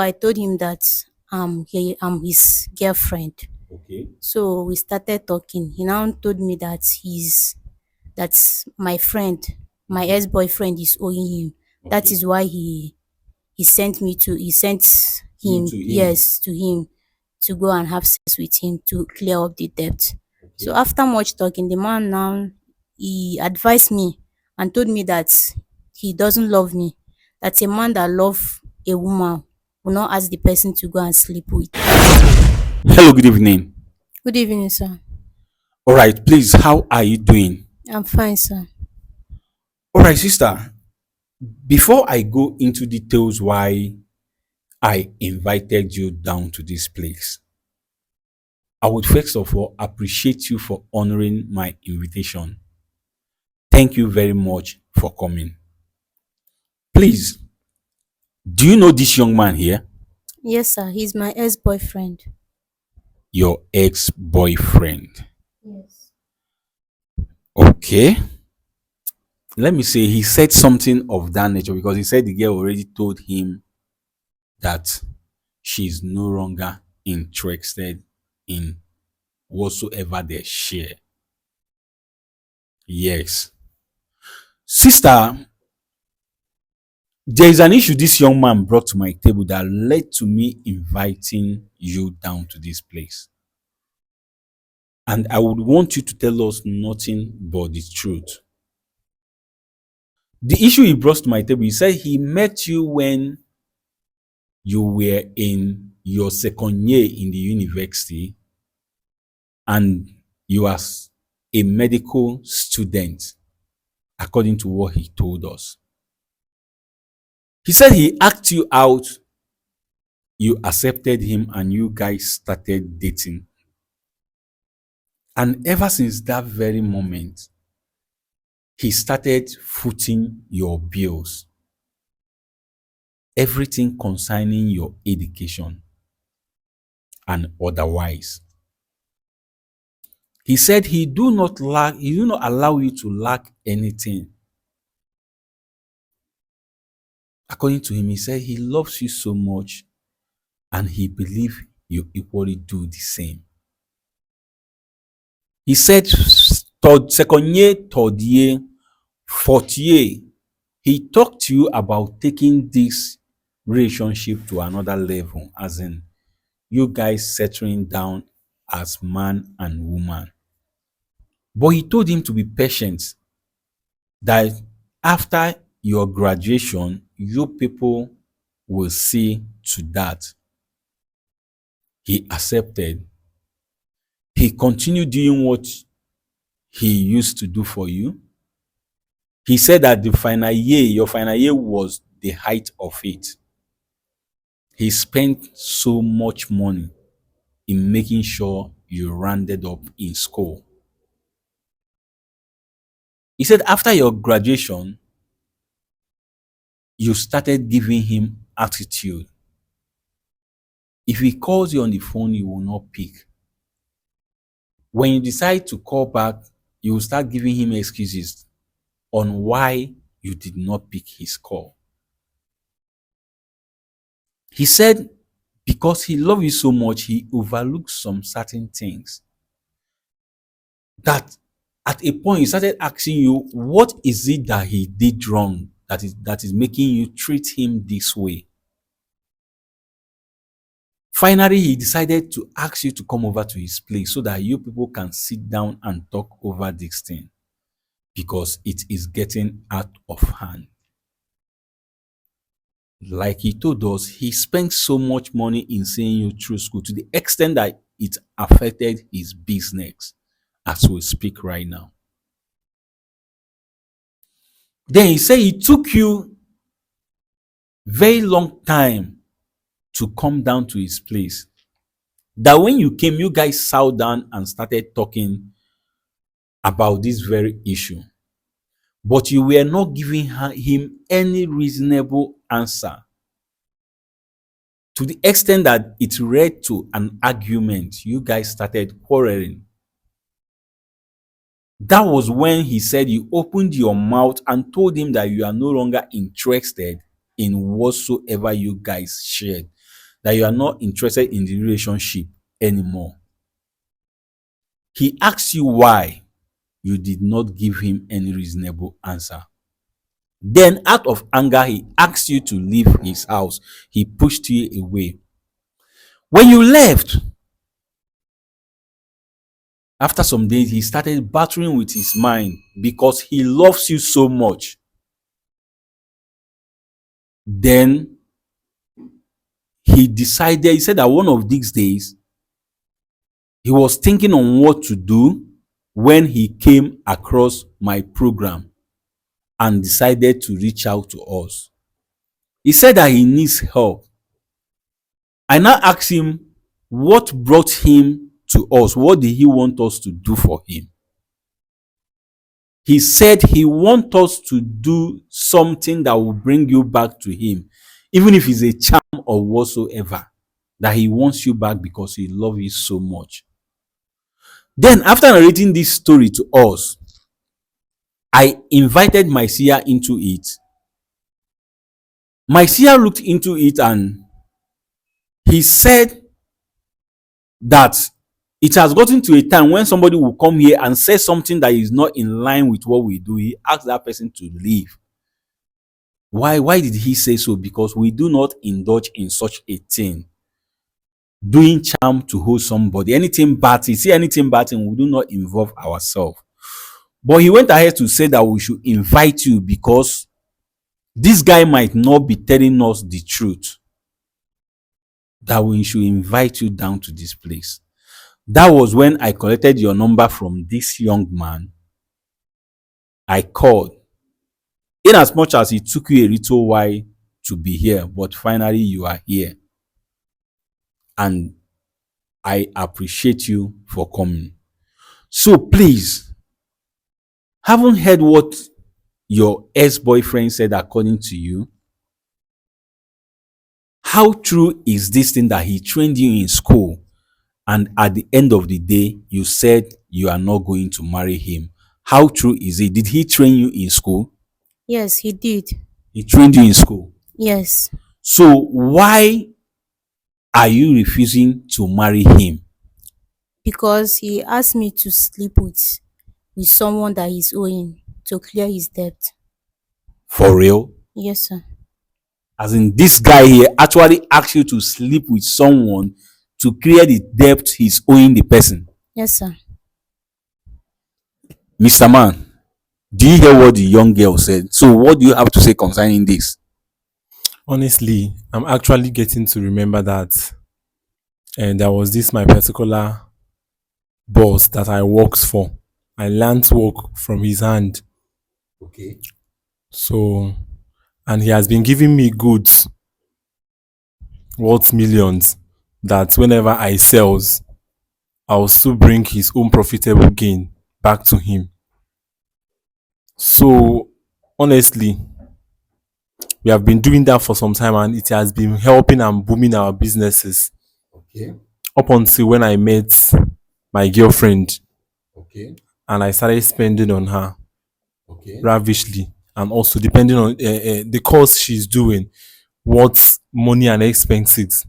I told him that I'm his girlfriend. Okay. So we started talking. He now told me that that's my friend, my ex-boyfriend is owing him. That Okay. is why he sent You him, to him. yes, to him, to go and have sex with him to clear up the debt. So Okay. after much talking, the man now he advised me and told me that he doesn't love me. That a man that love a woman will not ask the person to go and sleep with. Hello, good evening. Good evening, sir. All right, please, how are you doing? I'm fine, sir. All right, sister, before I go into details why I invited you down to this place, I would first of all appreciate you for honoring my invitation. Thank you very much for coming. Please, do you know this young man here? Yes, sir. He's my ex-boyfriend. Your ex boyfriend. Yes. Okay. Let me say he said something of that nature because he said the girl already told him that she's no longer interested in whatsoever they share. Yes. Sister, there is an issue this young man brought to my table that led to me inviting you down to this place. And I would want you to tell us nothing but the truth. The issue he brought to my table, he said he met you when you were in your second year in the university and you as a medical student, according to what he told us. He said he asked you out, you accepted him, and you guys started dating. And ever since that very moment, he started footing your bills, everything concerning your education and otherwise. He said he do not allow you to lack anything. According to him, he said he loves you so much and he believes you equally do the same. He said second year, third year, fourth year, he talked to you about taking this relationship to another level, as in you guys settling down as man and woman. But he told him to be patient, that after your graduation, you people will see to that. He accepted. He continued doing what he used to do for you. He said that your final year was the height of it. He spent so much money in making sure you rounded up in school. He said after your graduation, you started giving him attitude. If he calls you on the phone, you will not pick. When you decide to call back, you will start giving him excuses on why you did not pick his call. He said because he loved you so much, he overlooked some certain things that at a point he started asking you, what is it that he did wrong that is making you treat him this way? Finally, he decided to ask you to come over to his place so that you people can sit down and talk over this thing because it is getting out of hand. Like he told us, he spent so much money in seeing you through school to the extent that it affected his business as we speak right now. Then he said it took you very long time to come down to his place. That when you came, you guys sat down and started talking about this very issue. But you were not giving him any reasonable answer to the extent that it led to an argument. You guys started quarreling. That was when he said you opened your mouth and told him that you are no longer interested in whatsoever you guys shared. that you are not interested in the relationship anymore. He asks you why. You did not give him any reasonable answer. Then, out of anger, he asked you to leave his house. He pushed you away. When you left, after some days, he started battling with his mind because he loves you so much. Then he said that one of these days, he was thinking on what to do when he came across my program and decided to reach out to us. He said that he needs help. I now asked him what brought him to us. What did he want us to do for him? He said he wants us to do something that will bring you back to him, even if it's a charm or whatsoever, that he wants you back because he loves you so much. Then, after narrating this story to us, I invited Mycia into it. Mycia looked into it and he said that it has gotten to a time when somebody will come here and say something that is not in line with what we do. He asked that person to leave. Why did he say so? Because we do not indulge in such a thing. Doing charm to hold somebody, anything bad, see anything bad thing, we do not involve ourselves. But he went ahead to say that we should invite you because this guy might not be telling us the truth. That we should invite you down to this place. That was when I collected your number from this young man. I called. In as much as it took you a little while to be here, but finally you are here. And I appreciate you for coming. So please, haven't heard what your ex-boyfriend said according to you? How true is this thing that he trained you in school and at the end of the day you said you are not going to marry him? How true is it? Did he train you in school? Yes, he did. He trained you in school. Yes. So why are you refusing to marry him? Because he asked me to sleep with someone that he's owing to clear his debt. For real? Yes, sir. As in, this guy here actually asked you to sleep with someone to clear the debt he's owing the person. Yes, sir. Mr. Man, do you hear what the young girl said? So what do you have to say concerning this? Honestly, I'm actually getting to remember that. And there was this my particular boss that I worked for. I learned work from his hand. Okay. So, and he has been giving me goods worth millions that whenever I sells, I'll still bring his own profitable gain back to him. So, honestly, we have been doing that for some time and it has been helping and booming our businesses. Okay. Up until when I met my girlfriend Okay. and I started spending on her Okay. ravishly, and also depending on the course she's doing, what money and expenses.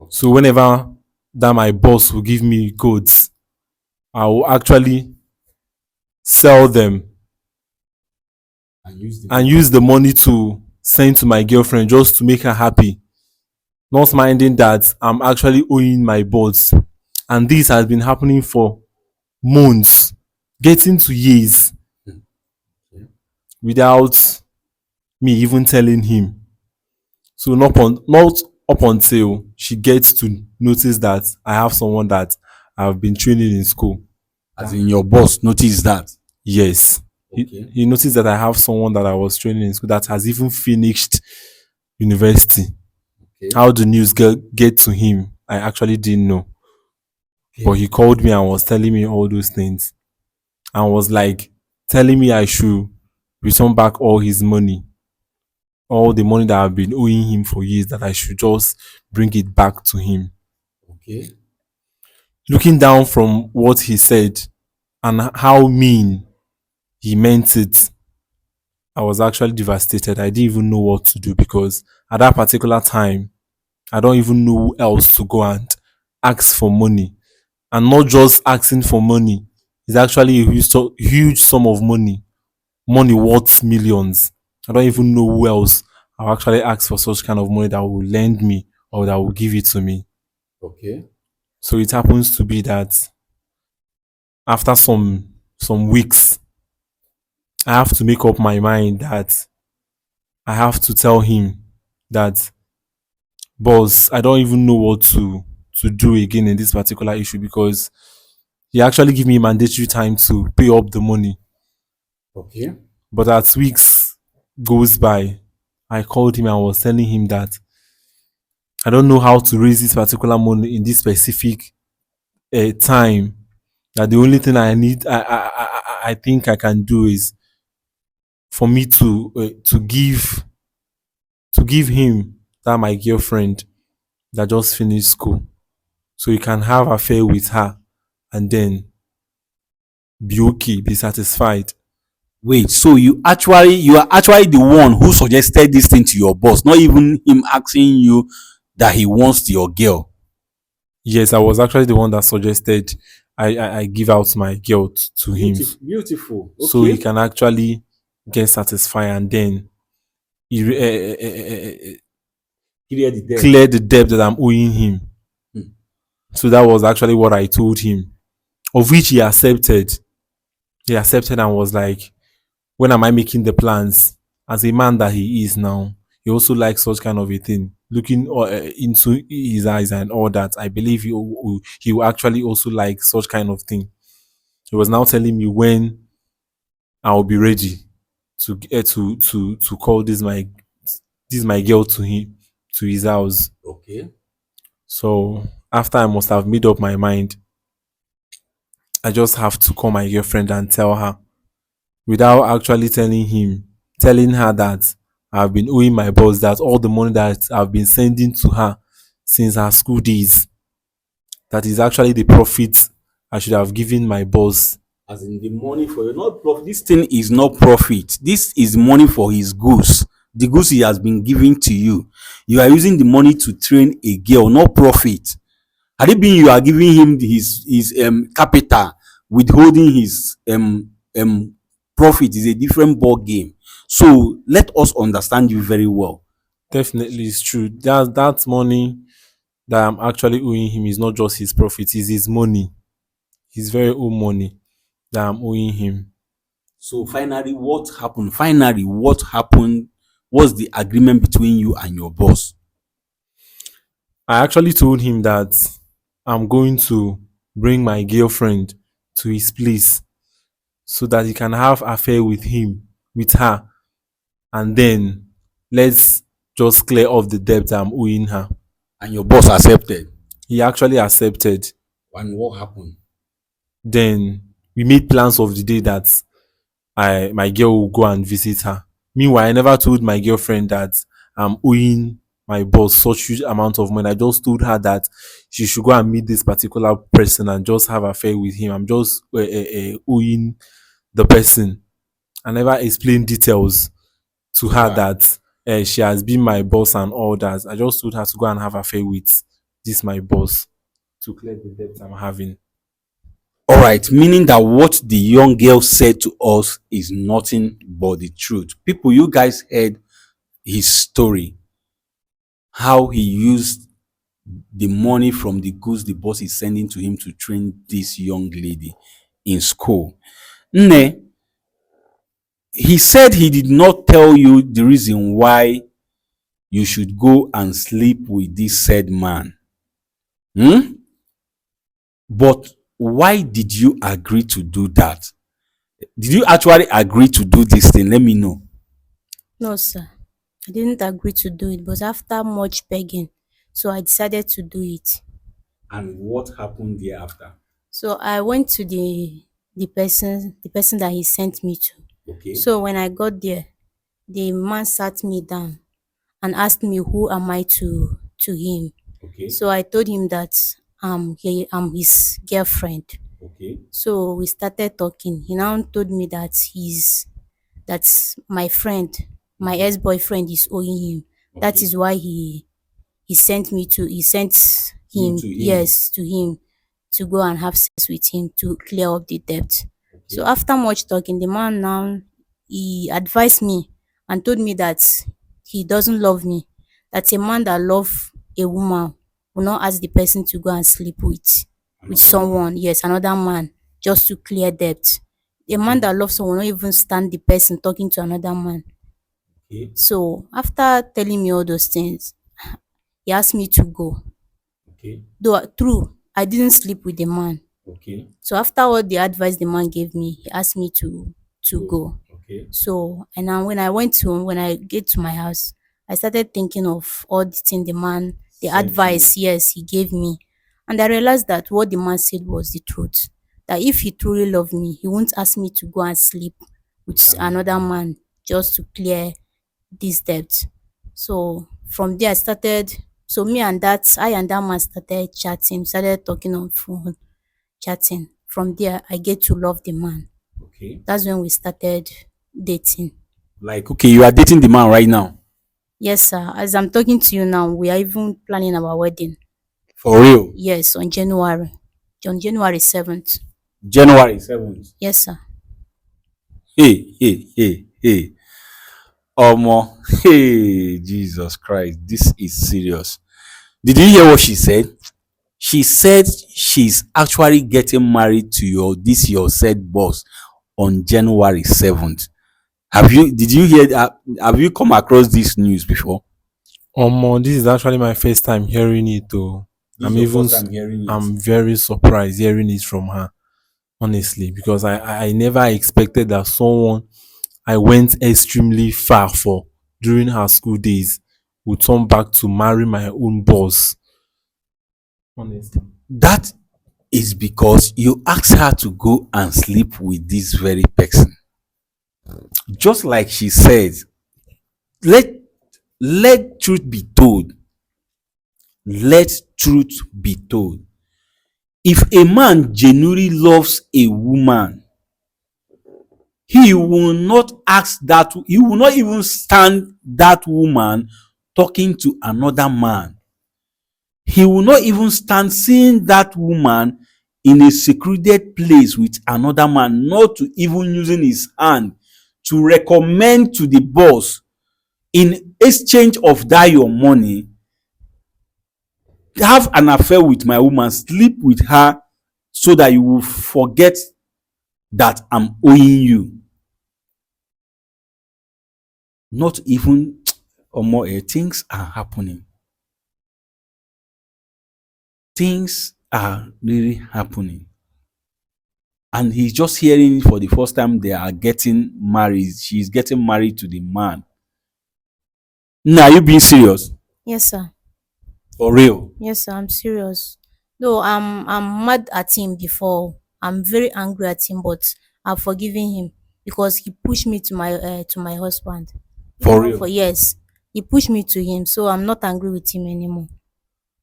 So whenever that my boss will give me goods, I will actually sell them and use the money to send to my girlfriend just to make her happy, not minding that I'm actually owing my boss. And this has been happening for months, getting to years, without me even telling him. So not up until she gets to notice that I have someone that I've been training in school. As in, your boss noticed that? Yes. Okay. He noticed that I have someone that I was training in school that has even finished university. Okay. How the news get to him, I actually didn't know. Okay. But he called me and was telling me all those things. And was like telling me I should return back all his money. All the money that I've been owing him for years, that I should just bring it back to him. Okay. Looking down from what he said and how mean he meant it, I was actually devastated. I didn't even know what to do because at that particular time, I don't even know who else to go and ask for money. And not just asking for money, it's actually a huge sum of money, money worth millions. I don't even know who else I'll actually ask for such kind of money that will lend me or that will give it to me. Okay. So it happens to be that after some weeks, I have to make up my mind that I have to tell him that, boss, I don't even know what to do again in this particular issue, because he actually give me mandatory time to pay up the money. Okay. But as weeks goes by, I called him and was telling him that I don't know how to raise this particular money in this specific time. That the only thing I think I can do is for me to give him that my girlfriend that just finished school, so he can have affair with her and then be okay, be satisfied. Wait, so you are actually the one who suggested this thing to your boss, not even him asking you that he wants your girl. Yes, I was actually the one that suggested I give out my girl to him Beautiful, beautiful. so he Okay. can actually get satisfied and then he Clear the debt. clear the debt that I'm owing him. Hmm. So that was actually what I told him, of which he accepted. He accepted and was like, when am I making the plans? As a man that he is now, he also likes such kind of a thing. Looking into his eyes and all that, I believe he will actually also like such kind of thing. He was now telling me when I'll be ready to call this my girl to him, to his house. Okay. So after I must have made up my mind, I just have to call my girlfriend and tell her, without actually telling her that I've been owing my boss, that all the money that I've been sending to her since her school days, that is actually the profit I should have given my boss. As in the money for you, not profit. This thing is not profit. This is money for his goods. The goods he has been giving to you. You are using the money to train a girl, not profit. Had it been you are giving him his capital, withholding his profit is a different ball game. So let us understand you very well. Definitely, it's true. That money that I'm actually owing him is not just his profit, it's his money, his very own money that I'm owing him. So finally, what happened? Finally, what happened? What's the agreement between you and your boss? I actually told him that I'm going to bring my girlfriend to his place so that he can have affair with her, and then let's just clear off the debt I'm owing her. And your boss accepted. He actually accepted. And what happened? Then we made plans of the day that my girl will go and visit her. Meanwhile, I never told my girlfriend that I'm owing my boss such huge amount of money. I just told her that she should go and meet this particular person and just have affair with him. I'm just owing the person. I never explained details to her Wow. that she has been my boss and all that. I just told her to go and have affair with this my boss to clear the debt I'm having. All right, meaning that what the young girl said to us is nothing but the truth. People, you guys heard his story, how he used the money from the goods the boss is sending to him to train this young lady in school. Nne, he said he did not tell you the reason why you should go and sleep with this said man. Hmm? But why did you agree to do that? Did you actually agree to do this thing? Let me know. No, sir. I didn't agree to do it, but after much begging, so I decided to do it. And what happened thereafter? So I went to the person that he sent me to. Okay. So when I got there, the man sat me down and asked me who am I to him. Okay. So I told him that I'm his girlfriend. Okay. So we started talking. He now told me that that's my friend, my ex-boyfriend is owing him. That Okay. is why he he sent You him, to him. yes, to him, to go and have sex with him to clear up the debt. So Okay. after much talking, the man now, he advised me and told me that he doesn't love me. That a man that love a woman will not ask the person to go and sleep with Another man. someone, yes, another man, just to clear debt. A man Okay. that loves someone will not even stand the person talking to another man. Okay. So after telling me all those things, he asked me to go. Okay. Though true, I didn't sleep with the man. Okay. So after all the advice the man gave me, he asked me to Go. go. Okay. So and now when I get to my house, I started thinking of all the thing the Sent to you. advice, yes, he gave me. And I realized that what the man said was the truth. That if he truly loved me, he won't ask me to go and sleep With with another another man. man just to clear this debt. So from there I started, so me and that I and that man started chatting, started talking on phone, chatting. From there I get to love the man. Okay. That's when we started dating. Like, okay, you are dating the man right now. Yes, sir. As I'm talking to you now, we are even planning our wedding. For real. Yes, on January. On January 7th. January 7th. Yes, sir. Hey, hey, hey, hey. Omo. Hey, Jesus Christ. This is serious. Did you hear what she said? She said she's actually getting married to your said boss on January 7th. Did you hear that? Have you come across this news before? This is actually my first time hearing it though. This is your first time hearing it. I'm very surprised hearing it from her, honestly, because I never expected that someone I went extremely far for during her school days would turn back to marry my own boss. Honestly. That is because you asked her to go and sleep with this very person. Just like she said, let let truth be told. Let truth be told. If a man genuinely loves a woman, he will not ask that, he will not even stand that woman talking to another man. He will not even stand seeing that woman in a secluded place with another man, not to even using his hand to recommend to the boss, in exchange of that your money, have an affair with my woman, sleep with her so that you will forget that I'm owing you. Not even more. Things are happening. Things are really happening. And he's just hearing it for the first time they are getting married. She's getting married to the man. Now, are you being serious? Yes, sir. For real? Yes, sir. I'm serious. Though I'm mad at him before. I'm very angry at him, but I've forgiven him because he pushed me to my husband. If For not for real? yes, he pushed me to him, so I'm not angry with him anymore.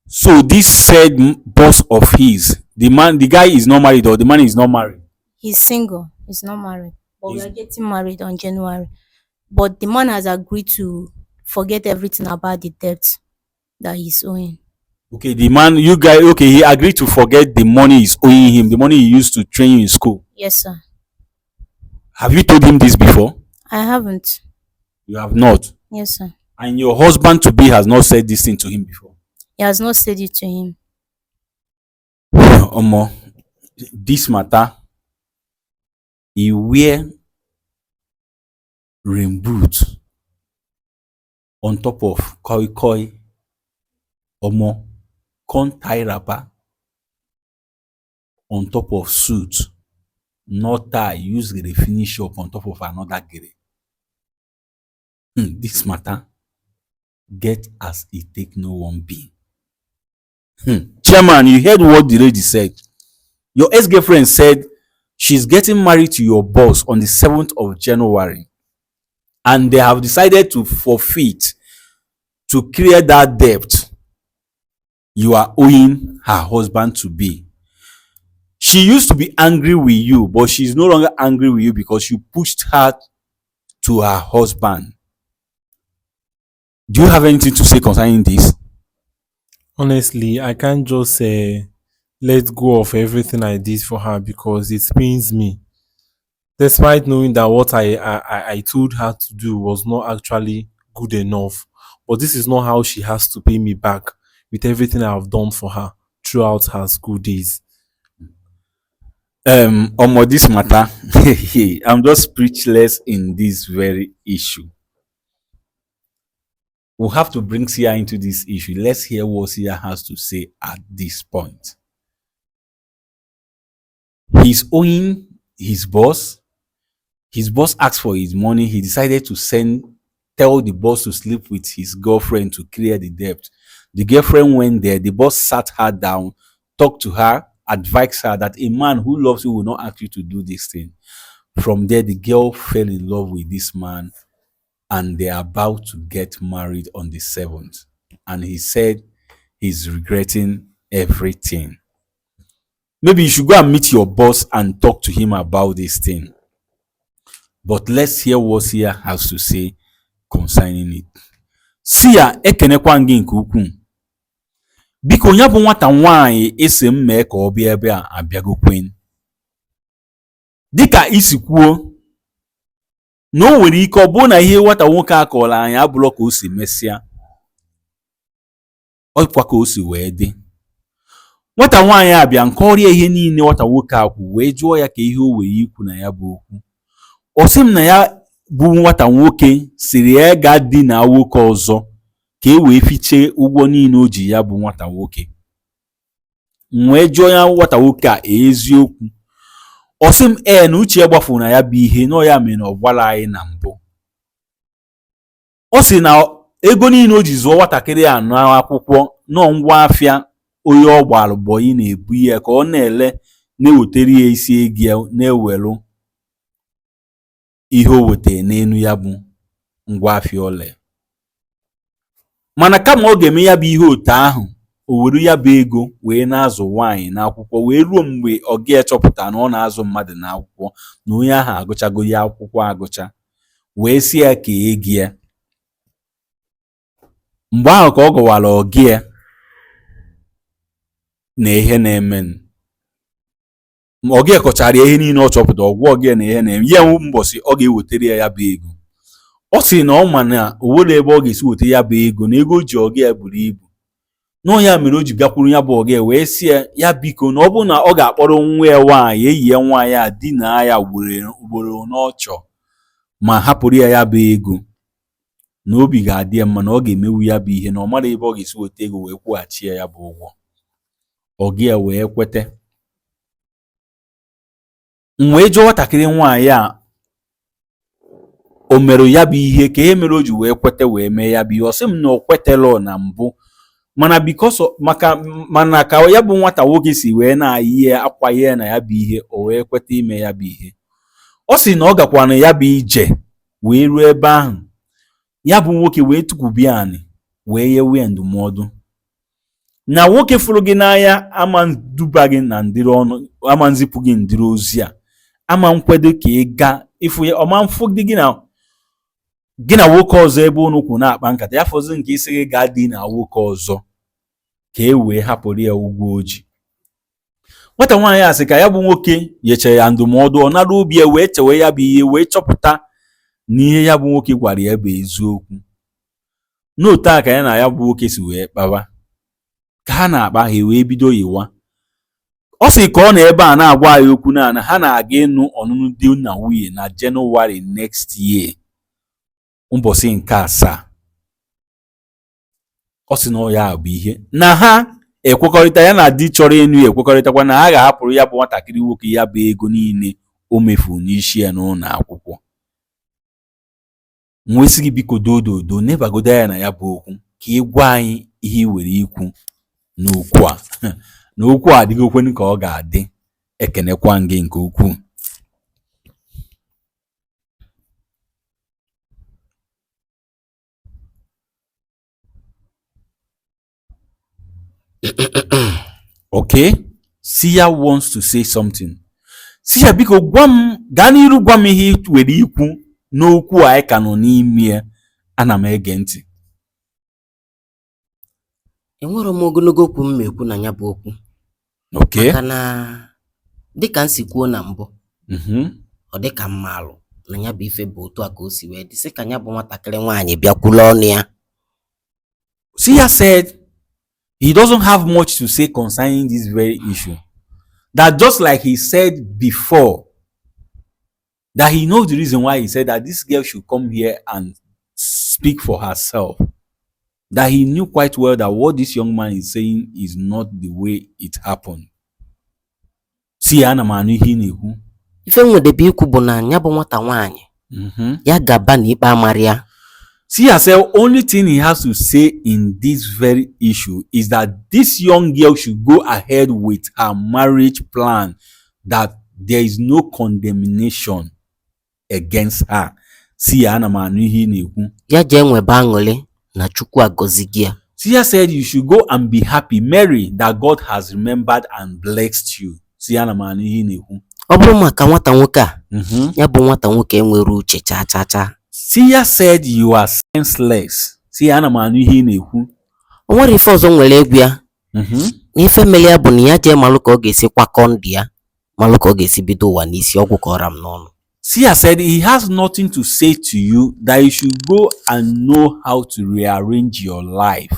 So this said boss of his, the guy is not married, or the man is not married. He's single. He's not married, but we He's are getting married on January. But the man has agreed to forget everything about the debt that he's owing. okay. The man, you guys, okay. He agreed to forget the money he's owing him, the money he used to train you in school. Yes, sir. Have you told him this before? I haven't. You have not. Yes, sir. And your husband to be has not said this thing to him before. He has not said it to him. Omo, this matter, he wear rain boot on top of koi koi. Omo, con tie wrapper on top of suit, not tie, use gele finish up on top of another gele. This matter get as e take no wan be. Chairman, you heard what the lady said. Your ex-girlfriend said she's getting married to your boss on the 7th of January, and they have decided to forfeit to clear that debt you are owing her husband to be. She used to be angry with you, but she's no longer angry with you because you pushed her to her husband. Do you have anything to say concerning this? Honestly, I can't just let go of everything I did for her because it pains me. Despite knowing that what I told her to do was not actually good enough. But this is not how she has to pay me back with everything I've done for her throughout her school days. Omo, this matter, I'm just speechless in this very issue. We'll have to bring Sia into this issue. Let's hear what Sia has to say at this point. He's owing his boss. His boss asked for his money. He decided to tell the boss to sleep with his girlfriend to clear the debt. The girlfriend went there. The boss sat her down, talked to her, advised her that a man who loves you will not ask you to do this thing. From there, the girl fell in love with this man and they're about to get married on the 7th. And he said he's regretting everything. Maybe you should go and meet your boss and talk to him about this thing. But let's hear what Sia has to say concerning it. Sia, ekenekwa gị nke ukwuu. Biko ya bụ nwata nwaanyị esi m mee ka ọ bịa ebe a abịagokwen. Dịka isi kwuo na o nwere ike ọ bụrụ na ihe nwata nwoke a kọrọ anyị abụrọ ka o si mesịa. Ọkwa ka o si wee dị. Nwata nwaanyị a bịa nkọrịa ihe niile nwata nwoke a kwu wee jụọ ya ka ihe o were ikwu na ya bụ okwu. Ọ sị m na ya bụ nwata nwoke siri ya gaa di na nwoke ọzọ ka e wee fichee ụgwọ niile o ji ya bụ nwata nwoke. M wee jụọ ya nwata nwoke a eziokwu. Ọ sị m na uche ya gbafuru na ya bụ ihe na ya mere na ọ gwara anyị na mbụ. Ọ sị na ego niile o ji zụọ nwatakịrị a n'akwụkwọ nọ ngwa afịa onye ọ gbara bọyị na-ebu ya ka ọ na-ele na-ewetere ya isi ego ya na-ewelu ihe o wetara n'elu ya bụ ngwa afịa ole. Mana kama ọ ga-eme ya bụ ihe otu ahụ, o were ya bụ ego wee na-azụ nwaanyị n'akwụkwọ wee ruo mgbe ọ ga-echọpụta na ọ na-azụ mmadụ n'akwụkwọ na onye ahụ agụchago ya akwụkwọ agụcha wee sị ya ka ego ya. Mgbe ahụ ka ọ gọwara ọgị ya na ihe na-eme. Ọgị kọchara ihe niile ọ chọpụta ọgwụ ọgị na ihe na-eme ya mbọsị ọ ga-ewetere ya bụ ego. Ọ sị na ọ ma na o nwere ebe ọ ga-esi weta ya bụ ego na ego o ji ọgị ya buru ibu. Nọ ya mere o ji gakwuru ya bụ ọgị wee sị ya biko na ọ bụrụ na ọ ga-akpọrọ nwa ya nwaanyị eyi ya nwaanyị a dina ya ugboro n'ọchọ ma hapụrụ ya bụ ego na obi ga-adị ya mma na ọ ga-emewu ya bụ ihe na ọ mara ebe ọ ga-esi weta ego wee kwụghachi ya bụ ụgwọ. Ọgị ya wee kwete. M wee jụọ nwatakịrị nwaanyị a o mere ya bụ ihe ka e mere o ji wee kwete wee mee ya bụ ihe. Ọ sị m na o kwetelo na mbụ mana ka ya bụ nwata nwoke si wee na-ayị ya akwa ya na ya bụ ihe o wee kweta ime ya bụ ihe. Ọ sị na ọ gakwa na ya bụ ije wee ruo ebe ahụ ya bụ nwoke wee tukwubia anị wee nyewe ya ndụmọdụ na nwoke fụrụ gị n'anya ama duba gị na ndịrị ọnụ, ama nzipụ gị ndịrị ozi a, ama nkwedo ka ị gaa ịfụ ya, ọma mfụ dị gị na nwoke ọzọ ebe unu kwu na-akpa nkata ya fọzi nke isi gị gaa dị na nwoke ọzọ ka e wee hapụrụ ya ụgwọ oji. Nwata nwaanyị a sị ka ya bụ nwoke nyechere ya ndụmọdụ ọ nara obi ya wee chewe ya bụ ihe wee chọpụta na ihe ya bụ nwoke gwara ya bụ eziokwu. N'otu a ka ya na ya bụ nwoke si wee kpawa ka ha na-akpa ha wee bido yiwa. Ọ sị ka ọ na ebe a na-agwa ya okwu na ha na-aga ịnụ ọnụnụ di na nwunye na Jenụwarị next year ụbọchị nke 7. Ọ sị na ọ ya bụ ihe na ha ekwekọrịta ya na di chọrọ ịnụ ya ekwekọrịtakwa na ha ga-ahapụrụ ya bụ nwatakịrị nwoke ya bụ ego niile o mefuru n'isi ya n'ụlọ akwụkwọ. Nwesị gị biko dododo nebagodo ya na ya bụ okwu ka ị gwa anyị ihe ị were ikwu n'okwu a na okwu a adịgokwen ka ọ ga-adị. Ekenekwa gị nke ukwuu. Okay, Sia wants to say something. Sia biko gaa n'iru gwa m ihe ị were ikwu n'okwu a ka nọ n'ime ya. Ana m ege ntị. enwero m ogologo okwu m ekwu na ya bụ okwu Okay. maka na dịka m si kwuo na mbụ ọ dịka mma alụ na ya bụ ife bụ otu a ka o si wee dị sị ka ya bụ nwatakịrị nwaanyị bịakwula ọnụ ya. Sia said he doesn't have much to say concerning this very issue. That just like he said before, that he knows the reason why he said that this girl should come here and speak for herself. That he knew quite well that what this young man is saying is not the way it happened. See, ana m anụ ihe ị na-ekwu. Ife nwedebe ikwu bụ na ya bụ nwata nwaanyị ya gaba na ikpe amara ya. See yourself, only thing he has to say in this very issue is that this young girl should go ahead with her marriage plan, that there is no condemnation against her. See, ana m anụ ihe ị na-ekwu. Ya jee nwebe aṅụrị na Chukwu agọzi gị ya. Sia said you should go and be happy, Mary, that God has remembered and blessed you. See, ana m anụ ihe ị na-ekwu. Ọ bụrụ maka nwata nwoke a, ya bụ nwata nwoke enwere uche cha cha cha. Sia said you are senseless. See, ana m anụ ihe ị na-ekwu. O nwere ife ọzọ nwere egwu ya. Na ife mere ya bụ na ya jee malụ ka ọ ga-esi kwakọ ndụ ya, malụ ka ọ ga-esi bido ụwa n'isi ọgwụ ka ọra m n'ọnụ. Sia said he has nothing to say to you, that you should go and know how to rearrange your life,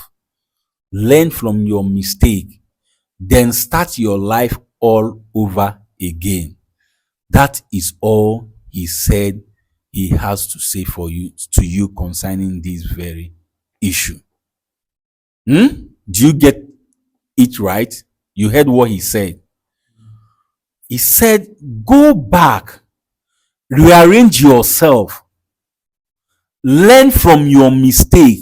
learn from your mistake, then start your life all over again. That is all he said he has to say to you concerning this very issue. Do you get it right? You heard what he said. He said, go back, rearrange yourself, learn from your mistake,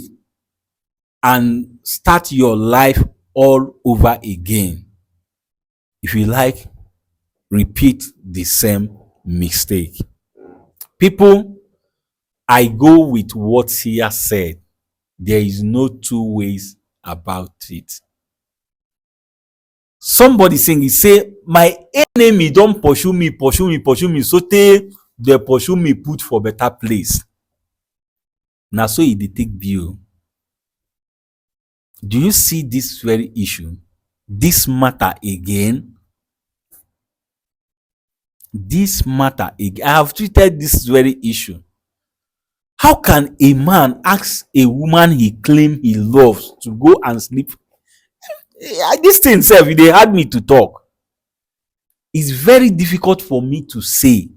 and start your life all over again. If you like, repeat the same mistake. People, I go with what Sia said. There is no two ways about it. Somebody sing, he say, my enemy don't pursue me, so they pursue me, put for better place. Now so he dey take view. Do you see this very issue, this matter again? This matter again. I have treated this very issue. How can a man ask a woman he claim he loves to go and sleep? This thing self, they had me to talk. It's very difficult for me to say.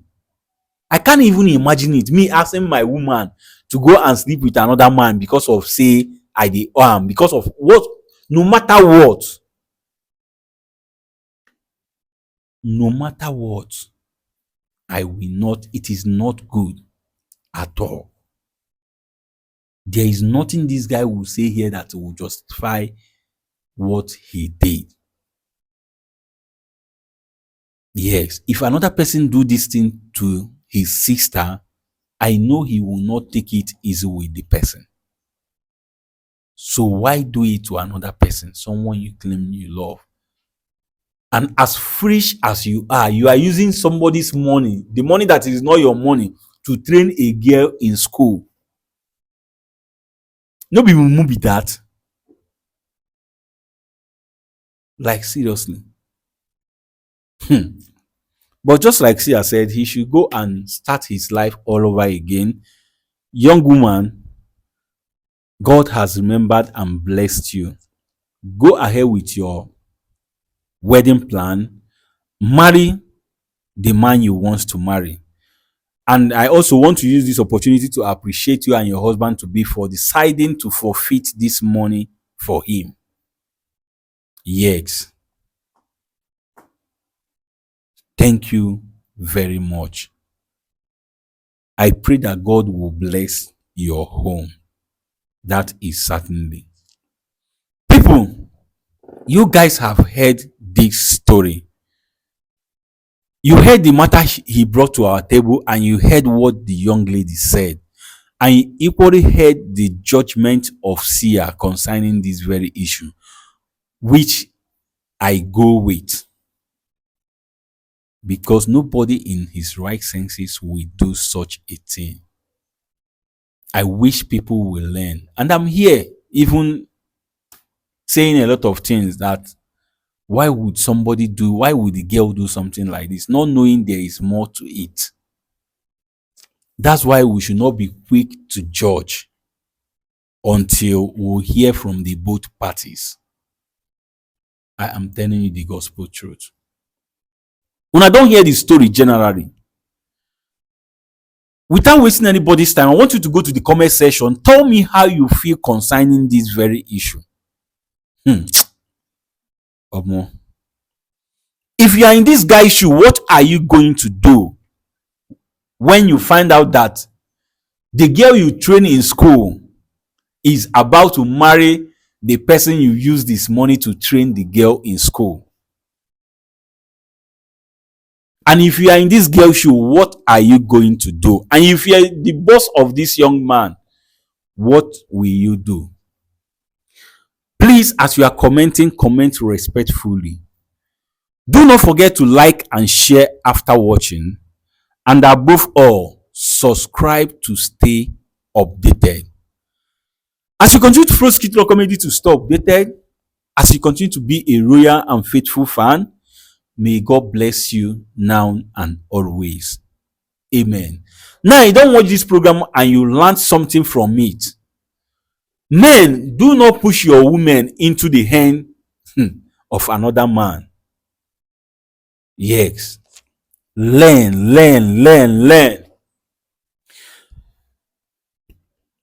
I can't even imagine it. Me asking my woman to go and sleep with another man because of say I dey because of what? No matter what. No matter what, I will not. It is not good at all. There is nothing this guy will say here that will justify what he did. Yes, if another person do this thing to his sister, I know he will not take it easy with the person. So why do it to another person, someone you claim you love? And as foolish as you are using somebody's money, the money that is not your money, to train a girl in school. Nobody will move with that. Like, seriously. But just like Sia said, he should go and start his life all over again. Young woman, God has remembered and blessed you. Go ahead with your wedding plan. Marry the man you want to marry. And I also want to use this opportunity to appreciate you and your husband to be for deciding to forfeit this money for him. Yes. Thank you very much. I pray that God will bless your home. That is certainly. People, you guys have heard this story. You heard the matter he brought to our table, and you heard what the young lady said. And you equally heard the judgment of Sia concerning this very issue, which I go with. Because nobody in his right senses will do such a thing. I wish people will learn. And I'm here even saying a lot of things that why would the girl do something like this, not knowing there is more to it. That's why we should not be quick to judge until we hear from the both parties. I am telling you the gospel truth. When I don't hear the story generally, without wasting anybody's time, I want you to go to the comment section. Tell me how you feel concerning this very issue. Omo. If you are in this guy's shoe, what are you going to do when you find out that the girl you train in school is about to marry the person you used this money to train the girl in school? And if you are in this girl's shoe, what are you going to do? And if you are the boss of this young man, what will you do? Please, as you are commenting, comment respectfully. Do not forget to like and share after watching. And above all, subscribe to stay updated. As you continue to follow Skit Law Comedy to stay updated, as you continue to be a royal and faithful fan, may God bless you now and always. Amen. Now, you don't watch this program and you learn something from it. Men, do not push your women into the hand of another man. Yes. Learn.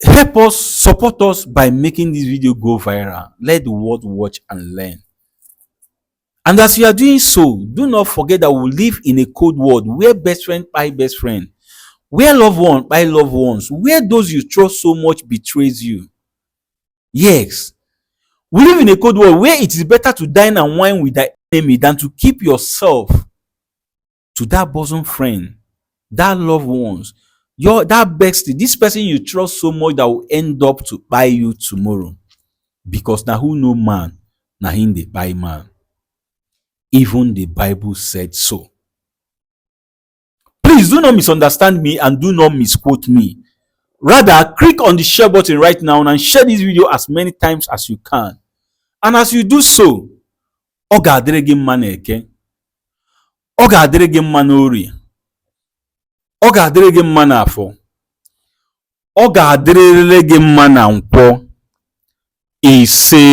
Help us, support us by making this video go viral. Let the world watch and learn. And as you are doing so, do not forget that we live in a cold world where best friend by best friend, where loved one by loved ones, where those you trust so much betrays you. Yes. We live in a cold world where it is better to dine and wine with thy enemy than to keep yourself to that bosom friend, that loved ones, that bestie, this person you trust so much that will end up to buy you tomorrow. Because now who know man, now him they buy man. Even the Bible said so. Please do not misunderstand me and do not misquote me. Rather, click on the share button right now and share this video as many times as you can. And as you do so, ọ ga-adịrị gị mma n'Eke, ọ ga-adịrị gị mma n'Orie, ọ ga-adịrị gị mma n'Afọ, ọ ga-adịrịrị gị mma na Nkwọ. Ise.